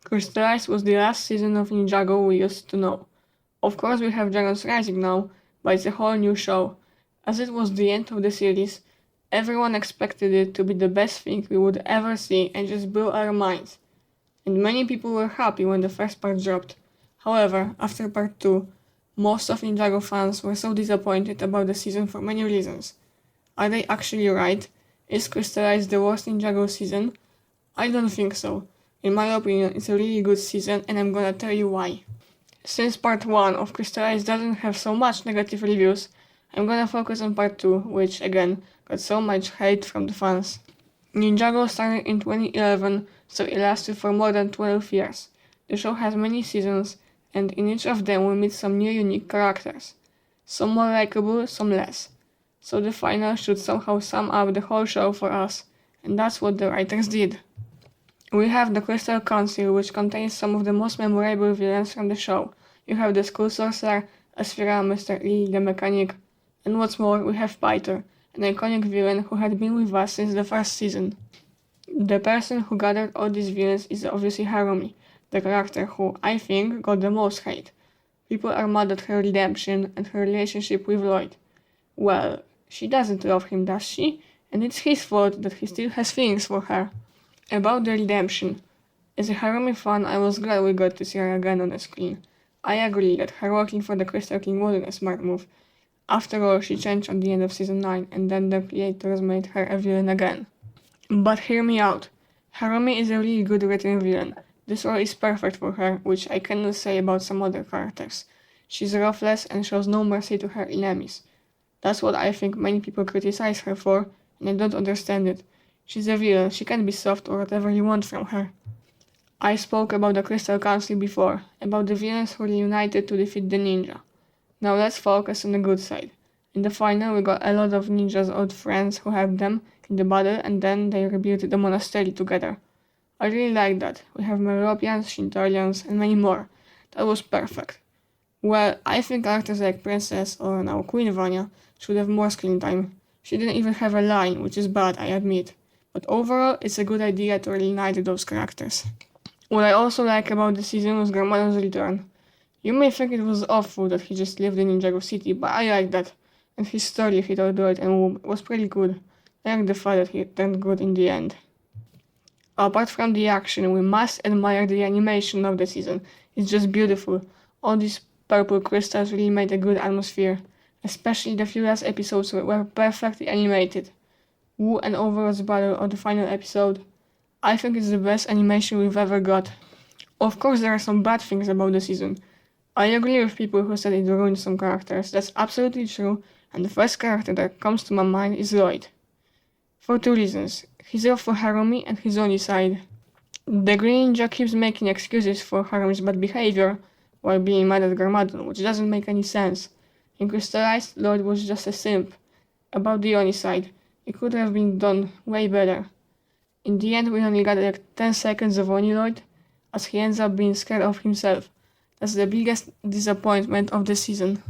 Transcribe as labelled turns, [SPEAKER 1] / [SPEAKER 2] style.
[SPEAKER 1] Crystalized was the last season of Ninjago we used to know. Of course we have Dragons Rising now, but it's a whole new show. As it was the end of the series, everyone expected it to be the best thing we would ever see and just blew our minds. And many people were happy when the first part dropped. However, after part 2, most of Ninjago fans were so disappointed about the season for many reasons. Are they actually right? Is Crystalized the worst Ninjago season? I don't think so. In my opinion, it's a really good season and I'm gonna tell you why. Since part 1 of Crystalized doesn't have so much negative reviews, I'm gonna focus on part 2, which again got so much hate from the fans. Ninjago started in 2011, so it lasted for more than 12 years. The show has many seasons, and in each of them we meet some new unique characters. Some more likable, some less. So the final should somehow sum up the whole show for us, and that's what the writers did. We have the Crystal Council, which contains some of the most memorable villains from the show. You have the School Sorcerer, Asphira, Mr. Lee, the Mechanic, and what's more, we have Pyter, an iconic villain who had been with us since the first season. The person who gathered all these villains is obviously Harumi, the character who, I think, got the most hate. People are mad at her redemption and her relationship with Lloyd. Well, she doesn't love him, does she? And it's his fault that he still has feelings for her. About the redemption. As a Harumi fan, I was glad we got to see her again on the screen. I agree that her working for the Crystal King wasn't a smart move. After all, she changed at the end of season 9 and then the creators made her a villain again. But hear me out. Harumi is a really good written villain. This role is perfect for her, which I cannot say about some other characters. She's ruthless and shows no mercy to her enemies. That's what I think many people criticize her for, and I don't understand it. She's a villain, she can be soft or whatever you want from her. I spoke about the Crystal Council before, about the villains who reunited to defeat the ninja. Now let's focus on the good side. In the final we got a lot of ninjas' old friends who helped them in the battle and then they rebuilt the monastery together. I really like that. We have Meropians, Shintorians and many more. That was perfect. Well, I think characters like Princess or now Queen Vanya should have more screen time. She didn't even have a line, which is bad, I admit. But overall, it's a good idea to reunite those characters. What I also like about the season was Garmado's return. You may think it was awful that he just lived in Ninjago City, but I like that. And his story he told Lloyd and Woob was pretty good. I like the fact that he turned good in the end. Apart from the action, we must admire the animation of the season. It's just beautiful. All these purple crystals really made a good atmosphere. Especially the few last episodes were perfectly animated. Wu and Overlord's battle of the final episode. I think it's the best animation we've ever got. Of course there are some bad things about the season. I agree with people who said it ruined some characters. That's absolutely true, and the first character that comes to my mind is Lloyd. For two reasons. His love for Harumi and his only side. The Green Ninja keeps making excuses for Harumi's bad behavior while being mad at Garmadon, which doesn't make any sense. In Crystalized, Lloyd was just a simp. About the Oni side, it could have been done way better. In the end, we only got like 10 seconds of Oni Lloyd, as he ends up being scared of himself. That's the biggest disappointment of the season.